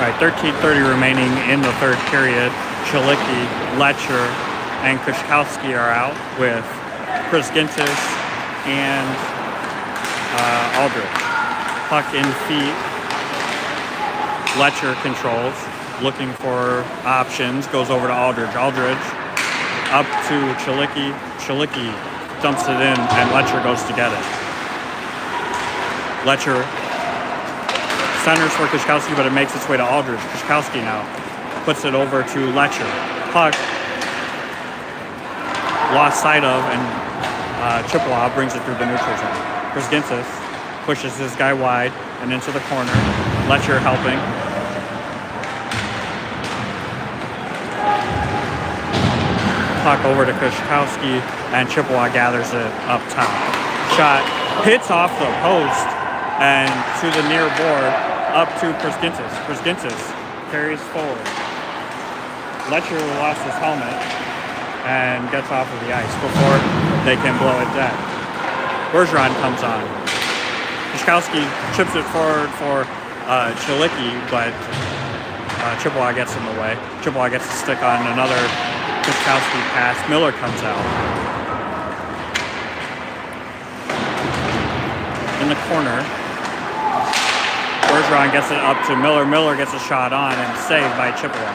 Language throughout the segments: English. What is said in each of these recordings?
right, 13:30 remaining in the third period. Chilicki, Letcher, and Kushkowski are out with Chris Gintis and Aldridge. Puck in feet. Letcher controls, looking for options, goes over to Aldridge. Aldridge up to Chilicki. Chilicki dumps it in, and Letcher goes to get it. Letcher centers for Kushkowski, but it makes its way to Aldridge. Kushkowski now puts it over to Letcher. Puck lost sight of, and Chippewa brings it through the neutral zone. Chris Gintis pushes his guy wide and into the corner. Letcher helping. Puck over to Kushkowski, and Chippewa gathers it up top. Shot hits off the post and to the near board, up to Chris Gintis. Chris Gintis carries forward. Letcher lost his helmet and gets off of the ice before they can blow it dead. Bergeron comes on. Kushkowski chips it forward for Chilicki, but Chippewa gets in the way. Chippewa gets a stick on another Kushkowski pass. Miller comes out. In the corner, Bergeron gets it up to Miller. Miller gets a shot on and saved by Chippewa.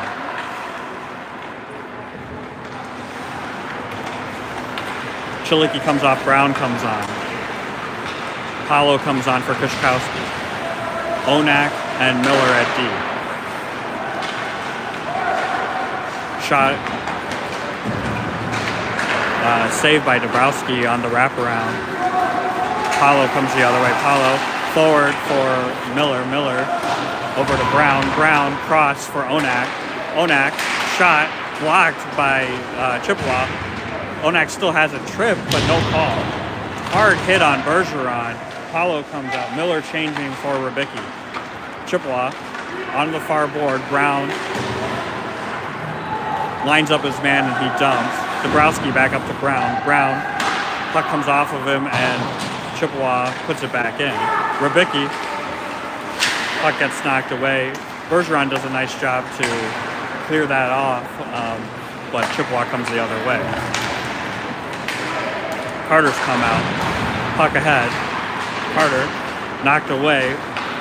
Chilicki comes off, Brown comes on. Paulo comes on for Kushkowski. Onak and Miller at D. Shot saved by Dabrowski on the wraparound. Paulo comes the other way. Paulo forward for Miller. Miller over to Brown. Brown cross for Onak. Onak shot blocked by Chippewa. Onak still has a trip, but no call. Hard hit on Bergeron. Paulo comes out. Miller changing for Rybicki. Chippewa on the far board. Brown lines up his man and he dumps. Dabrowski back up to Brown. Brown, puck comes off of him and Chippewa puts it back in. Rybicki, puck gets knocked away. Bergeron does a nice job to clear that off, but Chippewa comes the other way. Carter's come out. Puck ahead. Carter knocked away.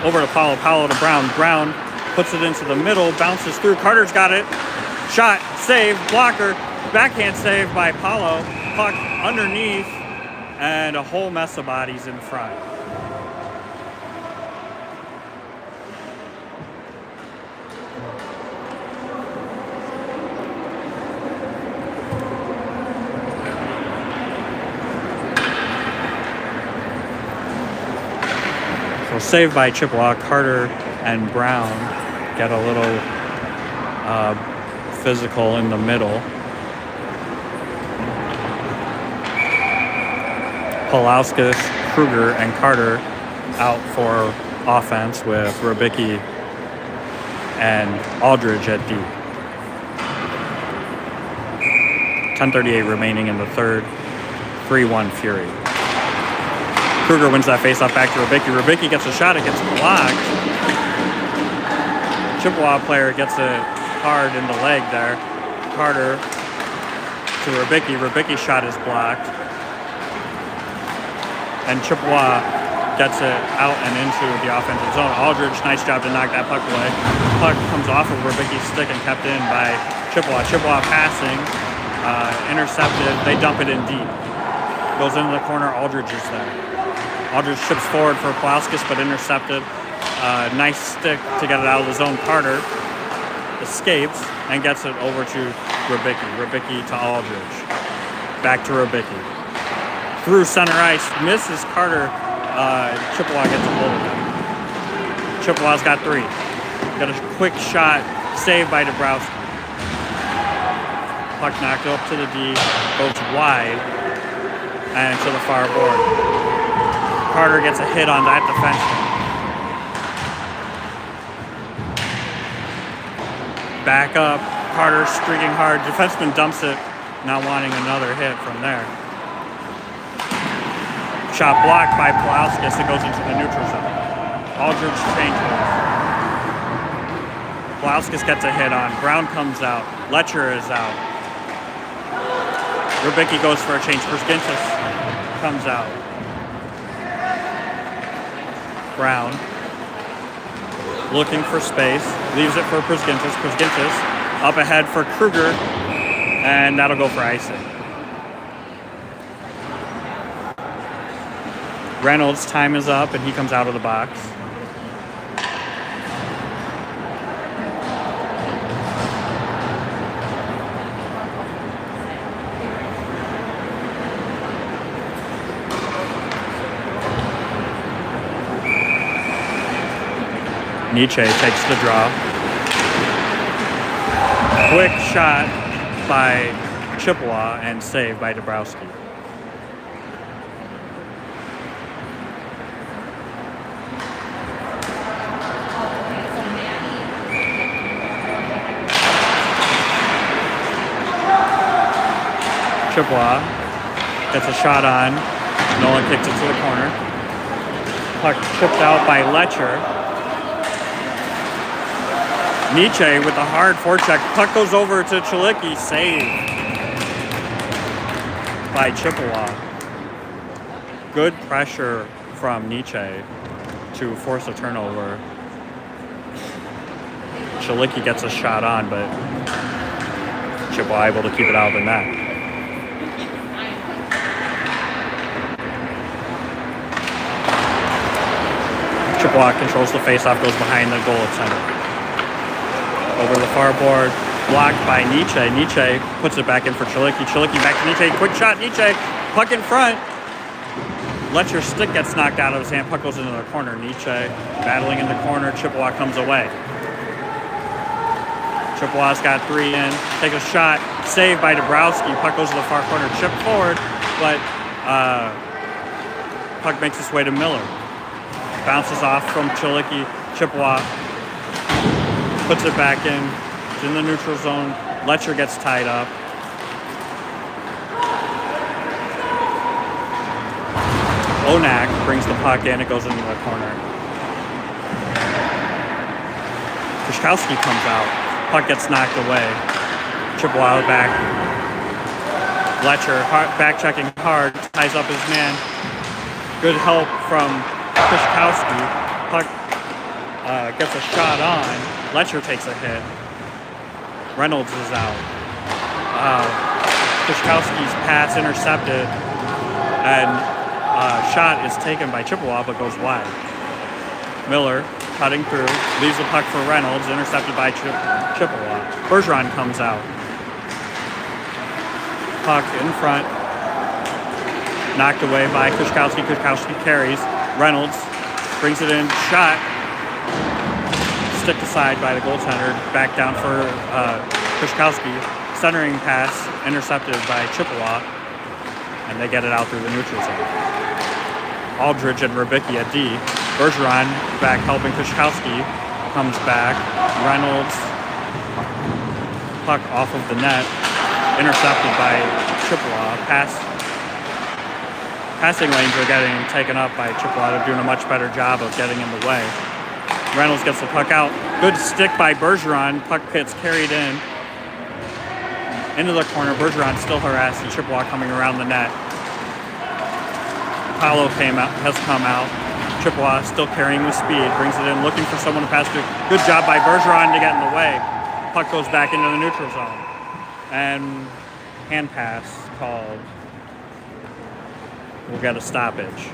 Over to Paulo. Paulo to Brown. Brown puts it into the middle. Bounces through. Carter's got it. Shot. Save. Blocker. Backhand save by Paulo. Puck underneath. And a whole mess of bodies in front. So saved by Chippewa. Carter and Brown get a little physical in the middle. Polauskas, Kruger, and Carter out for offense with Rybicki and Aldridge at D. 10:38 remaining in the third. 3-1 Fury. Kruger wins that faceoff back to Rybicki. Rybicki gets a shot. It gets blocked. Chippewa player gets it hard in the leg there. Carter to Rybicki. Rybicki's shot is blocked. And Chippewa gets it out and into the offensive zone. Aldridge, nice job to knock that puck away. Puck comes off of Rybicki's stick and kept in by Chippewa. Chippewa passing, intercepted. They dump it in deep. Goes into the corner. Aldridge is there. Aldridge chips forward for Polauskas, but intercepted. Nice stick to get it out of the zone. Carter escapes and gets it over to Rybicki. Rybicki to Aldridge. Back to Rybicki. Through center ice, misses Carter. Chippewa gets a hold of him. Chippewa's got 3. Got a quick shot, saved by Dabrowski. Puck knocked up to the D, goes wide, and to the far board. Carter gets a hit on that defenseman. Back up, Carter streaking hard. Defenseman dumps it, not wanting another hit from there. Shot blocked by Polauskas. It goes into the neutral zone. Aldridge changes. Pulauskas gets a hit on. Brown comes out. Letcher is out. Rubicki goes for a change. Brzgintis comes out. Brown looking for space. Leaves it for Brzgintis. Brzgintis up ahead for Kruger. And that'll go for icing. Reynolds' time is up, and he comes out of the box. Nietzsche takes the draw. Quick shot by Chippewa and saved by Dabrowski. Chippewa gets a shot on. Nolan kicks it to the corner. Puck chipped out by Letcher. Nietzsche with a hard forecheck. Puck goes over to Chalicki. Save by Chippewa. Good pressure from Nietzsche to force a turnover. Chalicki gets a shot on, but Chippewa able to keep it out of the net. Chippewa controls the faceoff, goes behind the goal at center. Over the far board, blocked by Nietzsche. Nietzsche puts it back in for Chalicki. Chalicki back to Nietzsche. Quick shot, Nietzsche. Puck in front. Letcher's stick gets knocked out of his hand. Puck goes into the corner. Nietzsche battling in the corner. Chippewa comes away. Chippewa's got 3 in. Take a shot. Saved by Dabrowski. Puck goes to the far corner. Chip forward, but puck makes its way to Miller. Bounces off from Chalicki. Chippewa puts it back in. It's in the neutral zone. Letcher gets tied up. Onak brings the puck in. It goes into the corner. Krzyzkowski comes out. Puck gets knocked away. Chippewa back. Letcher back checking hard. Ties up his man. Good help from Krzyzkowski. Puck gets a shot on. Letcher takes a hit. Reynolds is out. Krzyzkowski's pass intercepted, and shot is taken by Chippewa but goes wide. Miller cutting through, leaves the puck for Reynolds, intercepted by Chippewa. Bergeron comes out. Puck in front, knocked away by Krzyzkowski. Krzyzkowski carries. Reynolds brings it in, shot. Stick aside by the goaltender, back down for Krzyzkowski. Centering pass intercepted by Chippewa, and they get it out through the neutral zone. Aldridge and Rubicki at D. Bergeron back helping Krzyzkowski, comes back. Reynolds, puck off of the net, intercepted by Chippewa. Passing lanes are getting taken up by Chippewa. They're doing a much better job of getting in the way. Reynolds gets the puck out. Good stick by Bergeron. Puck gets carried in. Into the corner. Bergeron still harassing Chippewa coming around the net. Paulo has come out. Chippewa still carrying with speed. Brings it in, looking for someone to pass to. Good job by Bergeron to get in the way. Puck goes back into the neutral zone. And hand pass called. We'll get a stoppage.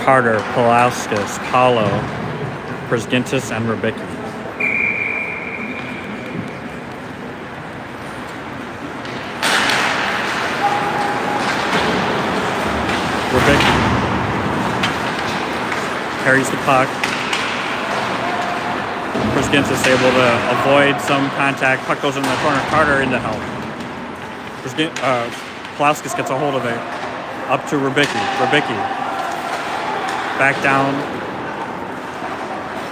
Carter, Pulauskas, Paulo, Brzgintis, and Rubicki. Rubicki carries the puck. Brzgintis able to avoid some contact. Puck goes into the corner. Carter in to help. Pulauskas gets a hold of it. Up to Rubicki. Rubicki back down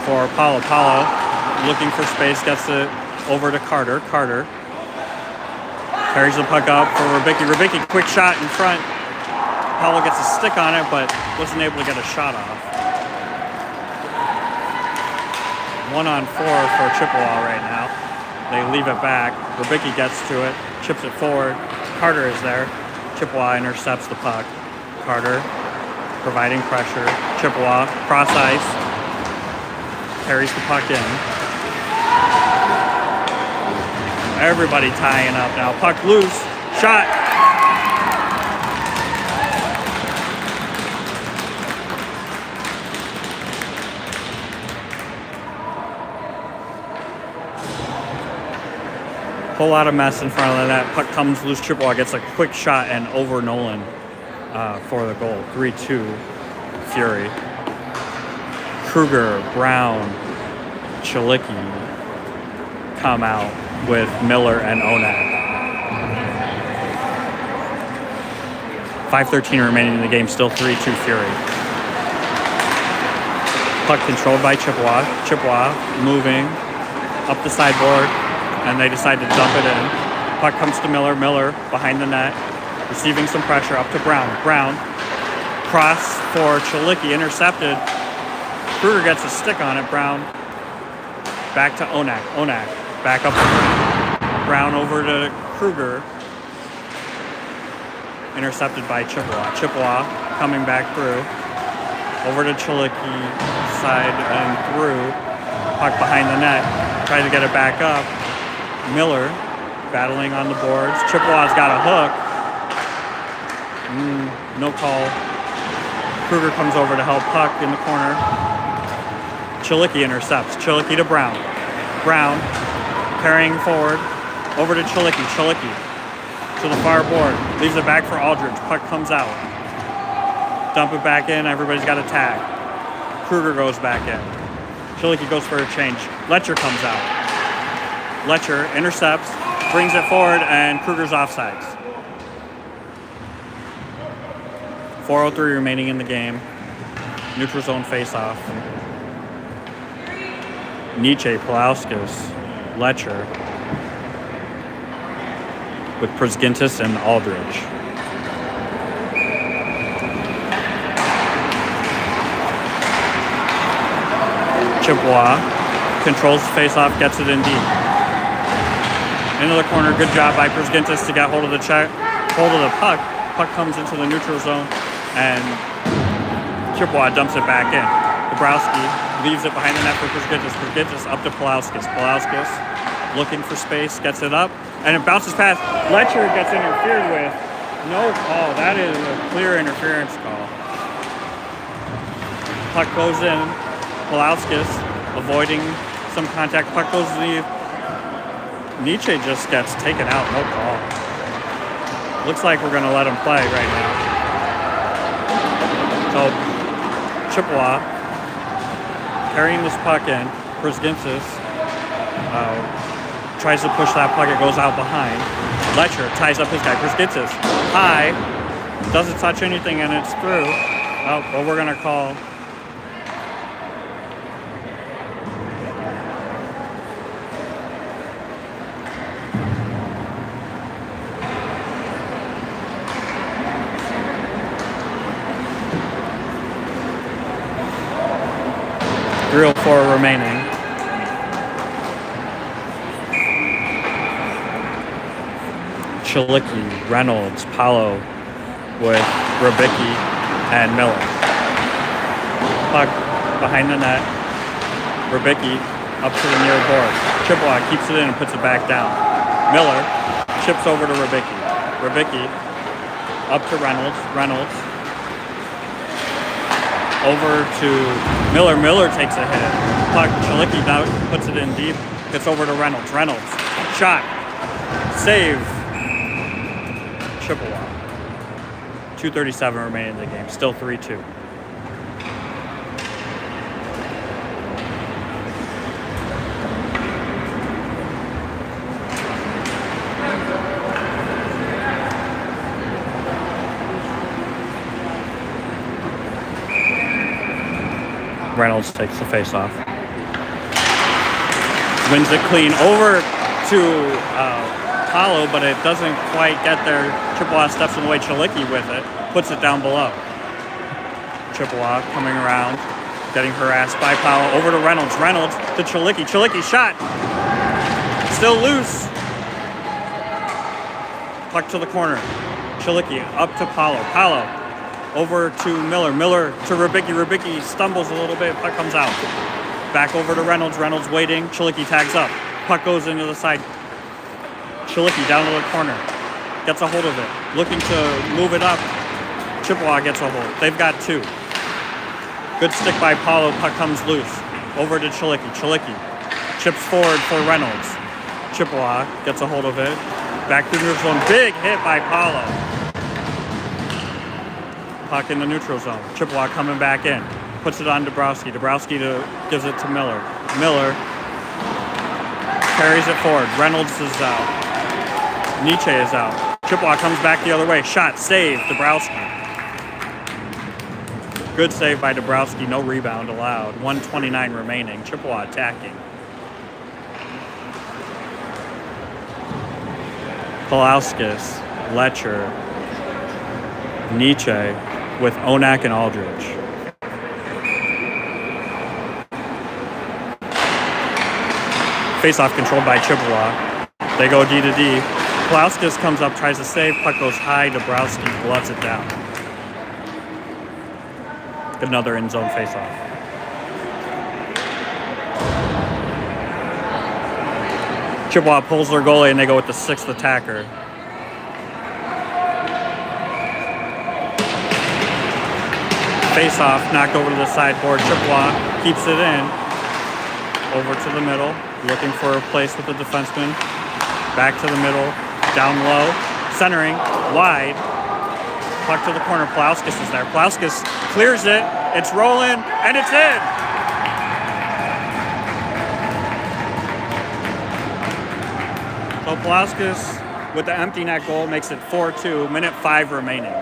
for Paulo. Paulo looking for space, gets it over to Carter. Carter carries the puck up for Rubicki. Rubicki, quick shot in front. Paulo gets a stick on it, but wasn't able to get a shot off. 1-on-4 for Chippewa right now. They leave it back. Rubicki gets to it, chips it forward. Carter is there. Chippewa intercepts the puck. Carter providing pressure. Chippewa cross ice. Carries the puck in. Everybody tying up now. Puck loose. Shot. Whole lot of mess in front of that. Puck comes loose. Chippewa gets a quick shot and over Nolan for the goal. 3-2 Fury. Kruger, Brown, Chilicki come out with Miller and Onak. 5:13 remaining in the game. Still 3-2 Fury. Puck controlled by Chippewa. Chippewa moving up the sideboard. And they decide to dump it in. Puck comes to Miller. Miller behind the net, receiving some pressure up to Brown. Brown, cross for Chilicki, intercepted. Kruger gets a stick on it. Brown, back to Onak. Onak, back up to Brown over to Kruger. Intercepted by Chippewa. Chippewa coming back through. Over to Chilicki, side and through. Puck behind the net, tries to get it back up. Miller battling on the boards. Chippewa's got a hook. No call. Kruger comes over to help puck in the corner. Chilicki intercepts. Chilicki to Brown. Brown carrying forward. Over to Chilicki. Chilicki to the far board. Leaves it back for Aldridge. Puck comes out. Dump it back in. Everybody's got a tag. Kruger goes back in. Chilicki goes for a change. Letcher comes out. Letcher intercepts, brings it forward, and Kruger's offsides. 4:03 remaining in the game. Neutral zone face-off. Nietzsche, Pulauskas, Letcher, with Przgintis and Aldridge. Chippewa controls the face-off, gets it in deep. Into the corner, good job by Przgintis to get hold of the puck. Puck comes into the neutral zone, and Chippewa dumps it back in. Dabrowski leaves it behind the net for Przgintis. Przgintis up to Pulauskas. Pulauskas looking for space, gets it up, and it bounces past. Letcher gets interfered with. No call. That is a clear interference call. Puck goes in. Pulauskas avoiding some contact. Puck goes to the Nietzsche just gets taken out, no call. Looks like we're going to let him play right now. So, Chippewa carrying this puck in. Przgintis tries to push that puck. It goes out behind. Letcher ties up his guy. Przgintis high. Doesn't touch anything, and it's through. Oh, well, we're going to call... .304 remaining. Chilicki, Reynolds, Paulo with Rubicki and Miller. Puck behind the net. Rubicki up to the near board. Chippewa keeps it in and puts it back down. Miller chips over to Rubicki. Rubicki up to Reynolds. Reynolds over to Miller. Miller takes a hit. Puck, Chilicki now puts it in deep. Gets over to Reynolds. Reynolds. Shot. Save. Chippewa. 2:37 remaining in the game. Still 3-2. Reynolds takes the face-off. Wins it clean over to Paulo, but it doesn't quite get there. Chippewa steps in the way. Chalicki with it, puts it down below. Chippewa coming around, getting harassed by Paulo. Over to Reynolds. Reynolds to Chalicki. Chalicki shot. Still loose. Puck to the corner. Chalicki up to Paulo. Paulo over to Miller. Miller to Rybicki. Rybicki stumbles a little bit. Puck comes out. Back over to Reynolds. Reynolds waiting. Chalicki tags up. Puck goes into the side. Chalicki down to the corner. Gets a hold of it. Looking to move it up. Chippewa gets a hold. They've got two. Good stick by Paulo. Puck comes loose. Over to Chalicki. Chalicki chips forward for Reynolds. Chippewa gets a hold of it. Back to the neutral zone. Big hit by Paulo. Puck in the neutral zone. Chippewa coming back in. Puts it on Dabrowski. Dabrowski gives it to Miller. Miller carries it forward. Reynolds is out. Nietzsche is out. Chippewa comes back the other way. Shot, save, Dabrowski. Good save by Dabrowski. No rebound allowed. 1:29 remaining. Chippewa attacking. Palauskas, Letcher, Nietzsche with Onak and Aldridge. Face-off controlled by Chippewa. They go D to D. Palauskas comes up, tries to save. Puck goes high. Dabrowski gloves it down. Another in-zone face-off. Chippewa pulls their goalie and they go with the sixth attacker. Face-off, knocked over to the sideboard. Chippewa keeps it in. Over to the middle, looking for a place with the defenseman. Back to the middle, down low, centering, wide. Puck to the corner. Palauskas is there. Palauskas clears it. It's rolling, and it's in. So Palauskas with the empty net goal makes it 4-2. Minute 5 remaining.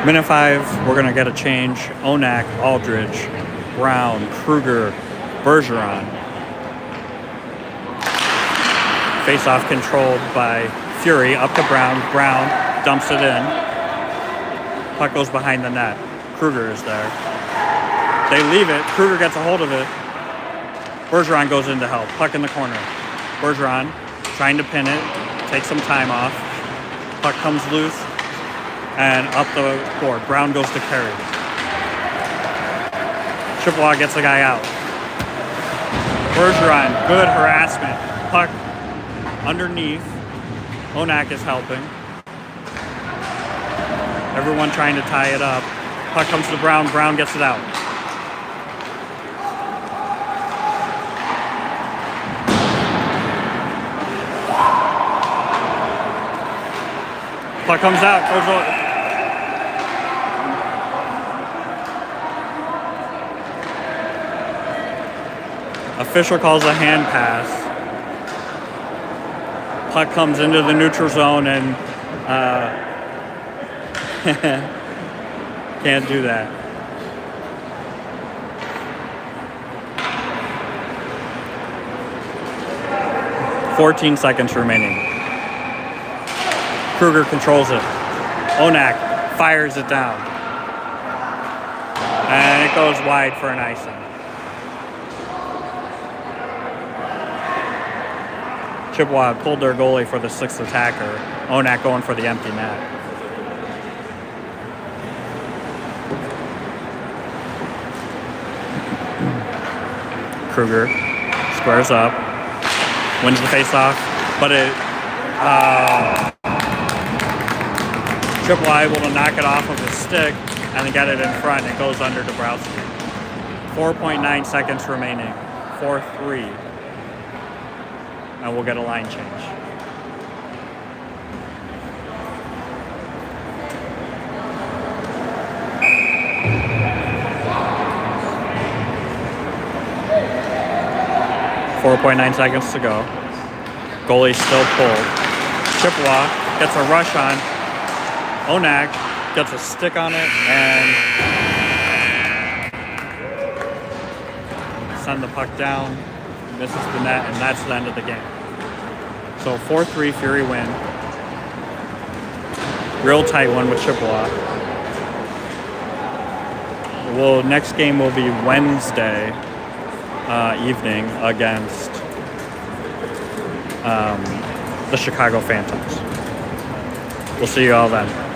Minute 5, we're going to get a change. Onak, Aldridge, Brown, Kruger, Bergeron. Face-off controlled by Fury. Up to Brown. Brown dumps it in. Puck goes behind the net. Kruger is there. They leave it. Kruger gets a hold of it. Bergeron goes in to help. Puck in the corner. Bergeron trying to pin it. Takes some time off. Puck comes loose. And up the board. Brown goes to carry. Chippewa gets the guy out. Bergeron, good harassment. Puck underneath. Onak is helping. Everyone trying to tie it up. Puck comes to Brown. Brown gets it out. Puck comes out. Goes over. Official calls a hand pass. Puck comes into the neutral zone and can't do that. "14 seconds remaining. Kruger controls it. Onak fires it down. And it goes wide for an icing. Chippewa pulled their goalie for the sixth attacker. Onak going for the empty net. Kruger squares up, wins the faceoff, but Chippewa able to knock it off of his stick and then get it in front. It goes under Dabrowski. 4.9 seconds remaining. 4-3. And we'll get a line change. .9 seconds to go. Goalie still pulled. Chippewa gets a rush on. Onak gets a stick on it and send the puck down. Misses the net, and that's the end of the game. So 4-3 Fury win. Real tight one with Chippewa. Well, next game will be Wednesday evening against the Chicago Phantoms. We'll see you all then.